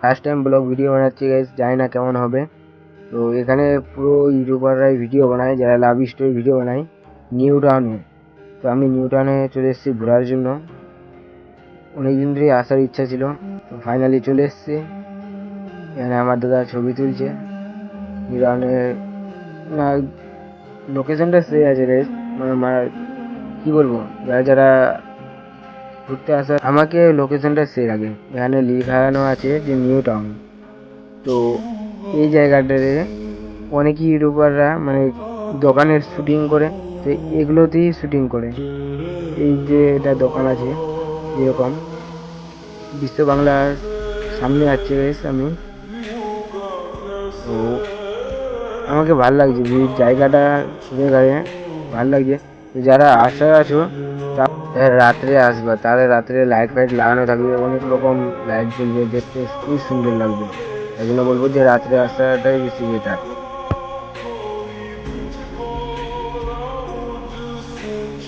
First time blog video বানাচ্ছি guys, জানি না কেমন হবে। তো এখানে পুরো ইউটিউবাররাই ভিডিও বানায়, যারা লাভ স্টোরি ভিডিও বানায় নিউ টাউনে। তো আমি নিউ টাউনে চলে এসেছি ঘোরার জন্য, অনেকদিন ধরেই আসার ইচ্ছা ছিল। তো ফাইনালি চলে এসেছি। এখানে আমার দাদা ছবি তুলছে নিউ টাউনে। লোকেশনটা সেই আছে গাইস, মানে কি বলবো, যারা যারা ঘুরতে আসে আমাকে লোকেশনটা সেই লাগে। এখানে লেখানো আছে যে নিউ টাউন। তো এই জায়গাটাতে অনেক ইউটিউবাররা মানে দোকানের শুটিং করে, তো এগুলোতেই শুটিং করে। এই যে এটা দোকান আছে, যেরকম বিশ্ব বাংলার সামনে আছে বেশ আমি। তো আমাকে ভাল লাগছে জায়গাটা, ঘুরে গাড়ে ভাল লাগছে। তো যারা আসার আছো রাত্রে আসবা, তাহলে রাত্রে লাইট ফাইট লাগানো থাকবে, অনেক রকম লাইট জ্বলবে, দেখতে খুবই সুন্দর লাগবে। তাই জন্য বলবো যে রাত্রে আসাটাই বেশি বেটার,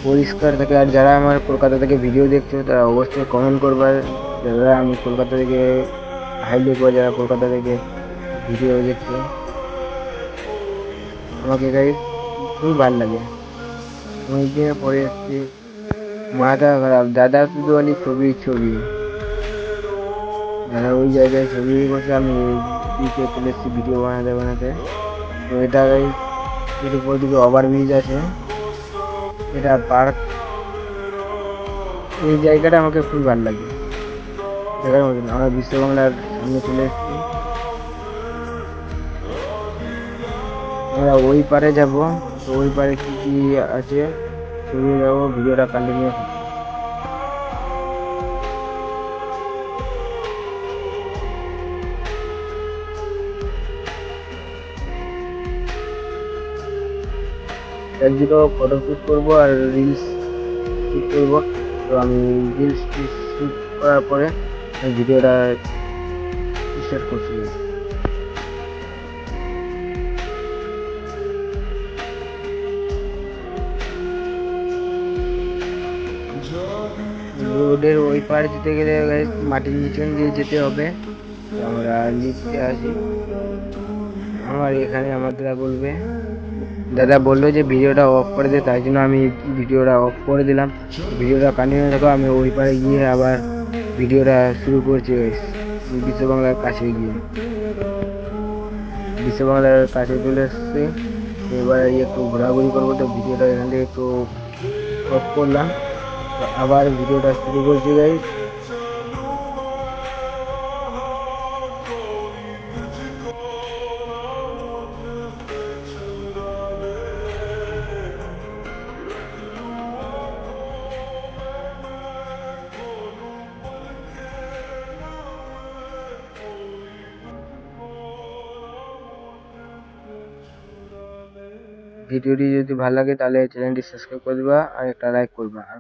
পরিষ্কার থাকে। আর যারা আমার কলকাতা থেকে ভিডিও দেখছো তারা অবশ্যই কমেন্ট করবে, যারা আমি কলকাতা থেকে হাইলাইট বা যারা কলকাতা থেকে ভিডিও দেখছো, আমাকে গাইস খুবই ভালো লাগে। অনেকদিনের পরে এসছি, মাথা খারাপ, দাদা শুধু খালি ছবি ছবি, দাদা ওই জায়গায় ছবি বসে, আমি দিকে চলে এসেছি ভিডিও বানাতে বানাতে। তো এটা গাইস, এর উপর দিকে ওভার ব্রিজ আছে, এটা পার্ক। এই জায়গাটা আমাকে খুবই ভালো লাগে, দেখার মতন। আমরা বিশ্ব বাংলার সামনে চলে এসেছি, আমরা ওই পারে যাব। তো ওই পারে কি কি আছে সেগুলো যাবো, ভিডিওটা কন্টিনিউ থাকবে। একদিনও ফটো শ্যুট করবো আর রিলস শ্যুট করবো। তো আমি রিলস শ্যুট করার পরে ভিডিওটা স্টার্ট করছি। রোডের ওই পারে যেতে গেলে guys মাটির নিচন দিয়ে যেতে হবে। তো আমরা লিফটে আসি। আমার এখানে আমার দাদা বলবে, দাদা বললো যে ভিডিওটা অফ করে দে, তাই জন্য আমি ভিডিওটা অফ করে দিলাম। ভিডিওটা কন্টিনিউ থাকো, আমি ওই পারে গিয়ে আবার ভিডিওটা শুরু করছি guys। বিশ্ব বাংলার কাছে গিয়ে, বিশ্ব বাংলার কাছে চলে এসছে। তো এবার একটু ঘোরাঘুরি করবো, তো ভিডিওটা এখান থেকে একটু অফ করলাম। তো আবার ভিডিওটা শুরু করছি গাইস। ভিডিওটি যদি ভালো লাগে তাহলে চ্যানেলটি সাবস্ক্রাইব করে দিবা আর একটা লাইক করবা। আর